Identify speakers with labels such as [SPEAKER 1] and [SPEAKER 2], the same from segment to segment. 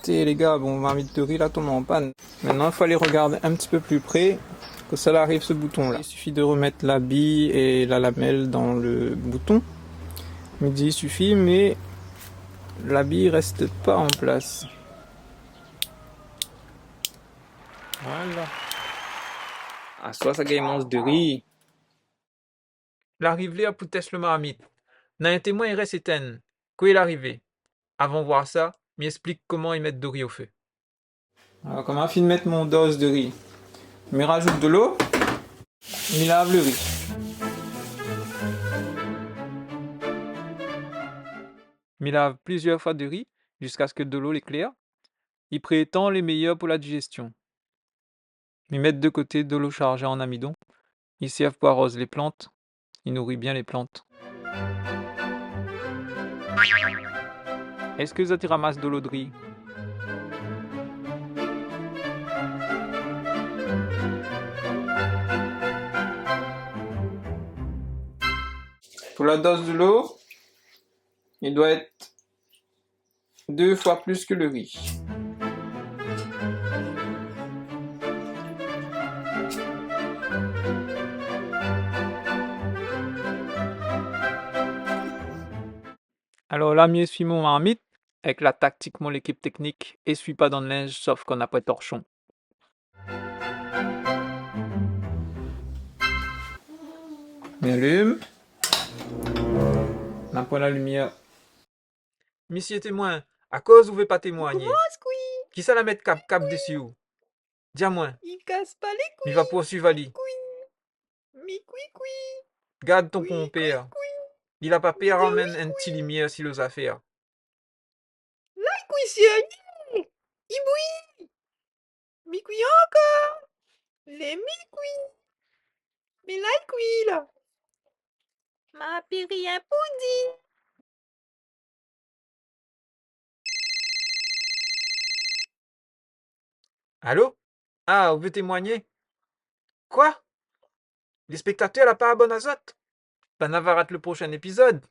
[SPEAKER 1] Et les gars, bon, ma marmite de riz là tombe en panne. Maintenant, il faut aller regarder un petit peu plus près que ça arrive ce bouton là. Il suffit de remettre la bille et la lamelle dans le bouton. Midi il suffit, mais la bille reste pas en place. Voilà. Ah, soit ça gagne mange de riz. L'arrivée à Poutès le marmite. N'a un témoin il reste éteint. Quoi est l'arrivée? Avant de voir ça, m'explique comment ils mettent de riz au feu. Alors, comment je mettre mon dose de riz? Je rajoute de l'eau, je lave le riz. Je lave plusieurs fois de riz jusqu'à ce que de l'eau l'éclaire. Il prétend les meilleurs pour la digestion. Je mettre de côté de l'eau chargée en amidon. Ils servent pour arroser les plantes. Il nourrit bien les plantes. Est-ce que ça te ramasse de l'eau de riz? Pour la dose de l'eau, il doit être 2 fois plus que le riz. Alors là, mieux suis mon marmite, avec la tactique, mon équipe technique, essuie pas dans le linge, sauf qu'on n'a pas de torchon. M'allume. On prend la lumière. Monsieur témoin, à cause vous ne pouvez pas témoigner?
[SPEAKER 2] Comment, Squee?
[SPEAKER 1] Qui ça la met cap dessus ou? Dis-moi.
[SPEAKER 2] Il casse pas les couilles.
[SPEAKER 1] Il va poursuivre Ali.
[SPEAKER 2] Mi couille.
[SPEAKER 1] Garde ton compère. Il a pas peur ramène un petit lumière sur les affaires.
[SPEAKER 2] Là, il couille sur il bouille. Mi couille encore. Les mi couille. Mais là, il couille là. Ma péri un pudding.
[SPEAKER 1] Allô? Ah, vous voulez témoigner? Quoi? Les spectateurs n'ont pas abonné à azote? Ben, on va rater le prochain épisode.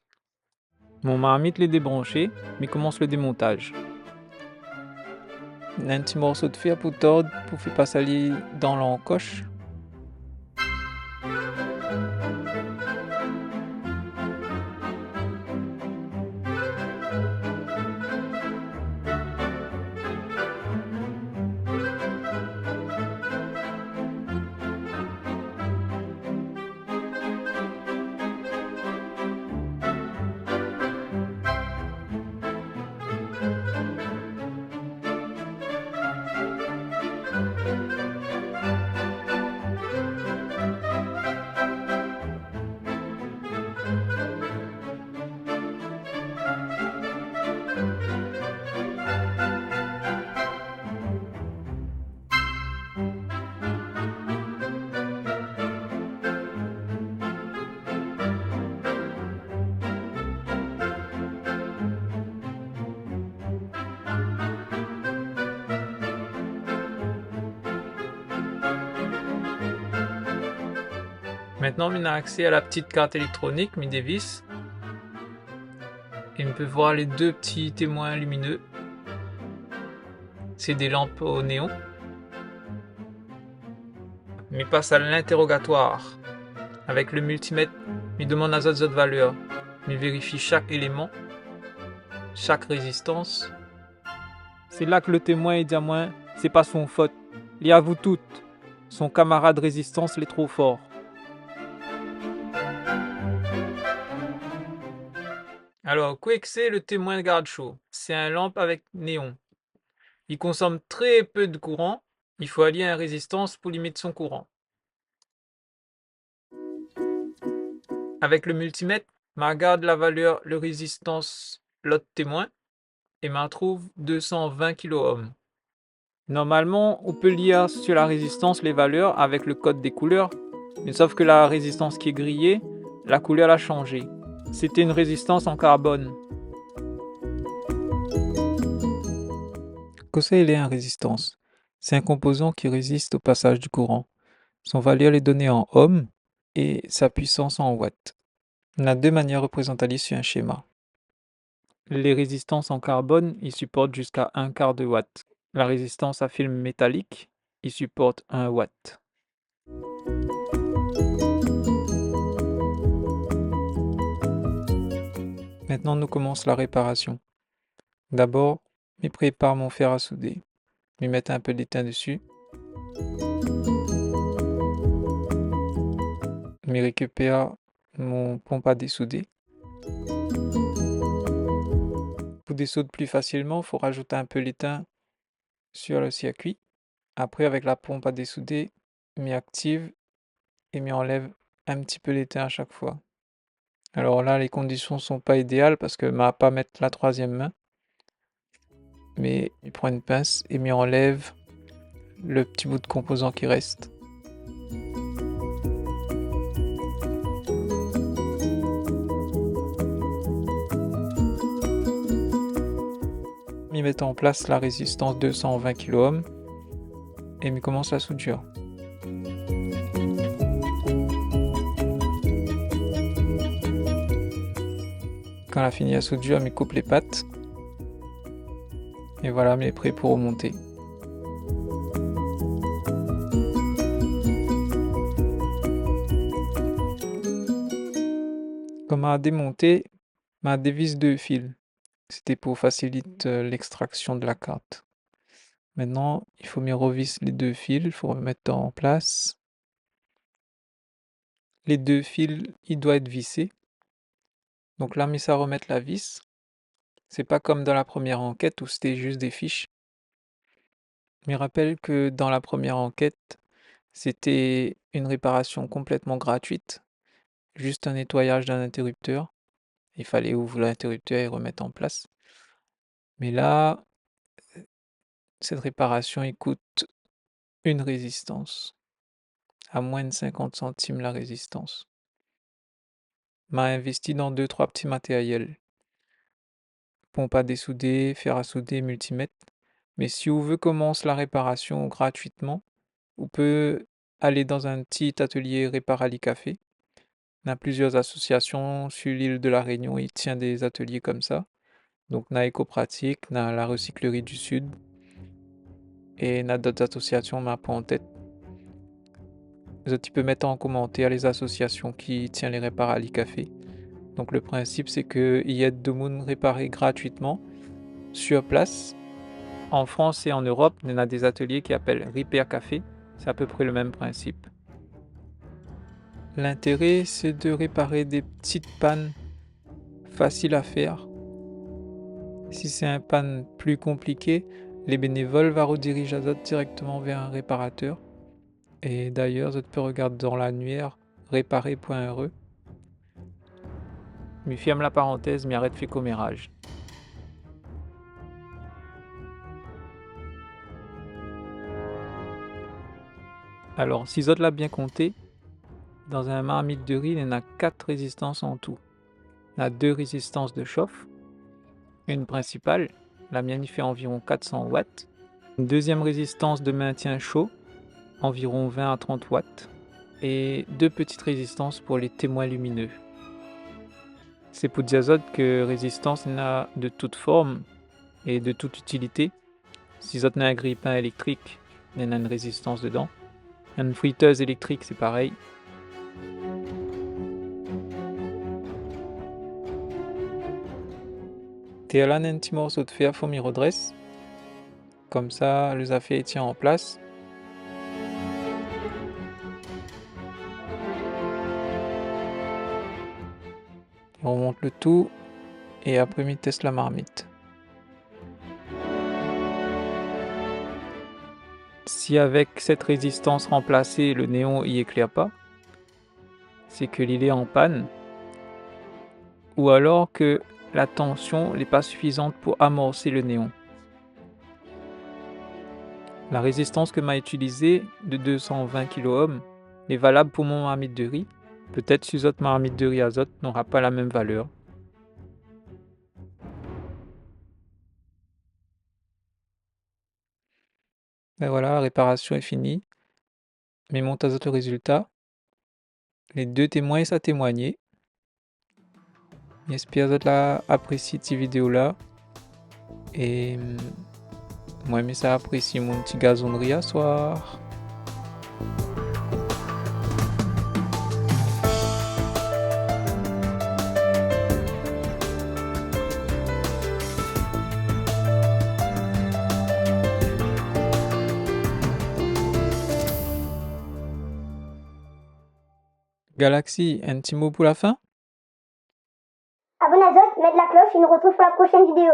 [SPEAKER 1] Mon marmite l'est débranché, mais commence le démontage. Un petit morceau de fer pour tordre, pour faire passer aller dans l'encoche. Maintenant, on a accès à la petite carte électronique, Midevis. Et on peut voir les deux petits témoins lumineux. C'est des lampes au néon. Mais passe à l'interrogatoire. Avec le multimètre, il demande à autres valeurs. Il vérifie chaque élément, chaque résistance. C'est là que le témoin dit à moi, c'est pas son faute. Il y a vous toutes. Son camarade résistance l'est trop fort. Alors, quoi que c'est le témoin de garde-chaud? C'est un lampe avec néon. Il consomme très peu de courant. Il faut allier une résistance pour limiter son courant. Avec le multimètre, je regarde la valeur de résistance l'autre témoin et m'en trouve 220 kΩ. Normalement, on peut lire sur la résistance les valeurs avec le code des couleurs, mais sauf que la résistance qui est grillée, la couleur a changé. C'était une résistance en carbone. Qu'est-ce que c'est une résistance? C'est un composant qui résiste au passage du courant. Son valeur est donnée en ohms et sa puissance en watts. On a deux manières représentées sur un schéma. Les résistances en carbone, ils supportent jusqu'à 1/4 de watt. La résistance à film métallique, il supporte 1 watt. Maintenant, nous commençons la réparation. D'abord, je prépare mon fer à souder. Je mets un peu d'étain dessus. Je récupère mon pompe à dessouder. Pour dessouder plus facilement, il faut rajouter un peu d'étain sur le circuit. Après, avec la pompe à dessouder, je active et je enlève un petit peu d'étain à chaque fois. Alors là, les conditions sont pas idéales parce que je ne vais pas mettre la troisième main. Mais je prends une pince et je enlève le petit bout de composant qui reste. Je mets en place la résistance 220 kΩ et je commence la soudure. Quand on a fini la soudure, je coupe les pattes. Et voilà, je suis prêt pour remonter. Comme à démonter, ma dévisse 2 fils. C'était pour faciliter l'extraction de la carte. Maintenant, il faut me revisser les 2 fils, il faut remettre en place. Les 2 fils, ils doivent être vissés. Donc là, mais ça remettre la vis. C'est pas comme dans la première enquête où c'était juste des fiches. Je me rappelle que dans la première enquête, c'était une réparation complètement gratuite. Juste un nettoyage d'un interrupteur. Il fallait ouvrir l'interrupteur et remettre en place. Mais là, cette réparation, il coûte une résistance. À moins de 50 centimes la résistance. M'a investi dans 2-3 petits matériels. Pompe à dessouder, fer à souder, multimètre. Mais si on veut commencer la réparation gratuitement, on peut aller dans un petit atelier Réparali Café. On a plusieurs associations sur l'île de la Réunion, ils tiennent des ateliers comme ça. Donc, on a Écopratique, on a la Recyclerie du Sud et on a d'autres associations, mais pas en tête. Tu peux mettre en commentaire les associations qui tiennent les Réparali Café. Donc, le principe, c'est qu'il y a de monde réparé gratuitement sur place. En France et en Europe, on a des ateliers qui appellent Repair Café. C'est à peu près le même principe. L'intérêt, c'est de réparer des petites pannes faciles à faire. Si c'est un panne plus compliqué, les bénévoles vont rediriger directement vers un réparateur. Et d'ailleurs, vous pouvez regarder dans l'annuaire réparer.re. Je ferme la parenthèse, mais arrête fait commérage. Alors, si vous l'avez bien compté, dans un marmite de riz, il y en a 4 résistances en tout. Il y a 2 résistances de chauffe, une principale, la mienne il fait environ 400 watts, une deuxième résistance de maintien chaud, environ 20 à 30 watts, et 2 petites résistances pour les témoins lumineux. C'est pour dire que résistance n'a de toute forme et de toute utilité. Si vous avez un grille-pain électrique, il y en a une résistance dedans. Une friteuse électrique, c'est pareil. Et là, un petit morceau de fer, il faut m'y redresse. Comme ça, les affaires tiennent en place. On remonte le tout et après, on teste la marmite. Si avec cette résistance remplacée, le néon y éclaire pas, c'est que l'île est en panne, ou alors que la tension n'est pas suffisante pour amorcer le néon. La résistance que m'a utilisée de 220 kΩ est valable pour mon marmite de riz. Peut-être si votre marmite de riz azote n'aura pas la même valeur. Et voilà, la réparation est finie. Mais monte à le résultat. Les 2 témoins ça témoigné. J'espère que tu apprécié cette vidéo-là. Et moi, mais ça apprécie mon petit gazonnerie à soir. Galaxy, un petit mot pour la fin?
[SPEAKER 3] Abonne à Zot, mets de la cloche et nous retrouve pour la prochaine vidéo.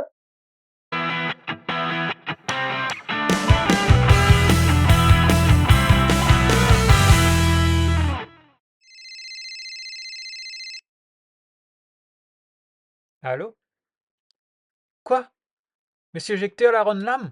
[SPEAKER 1] Allô? Quoi? Monsieur Jecteur la Ron Lam?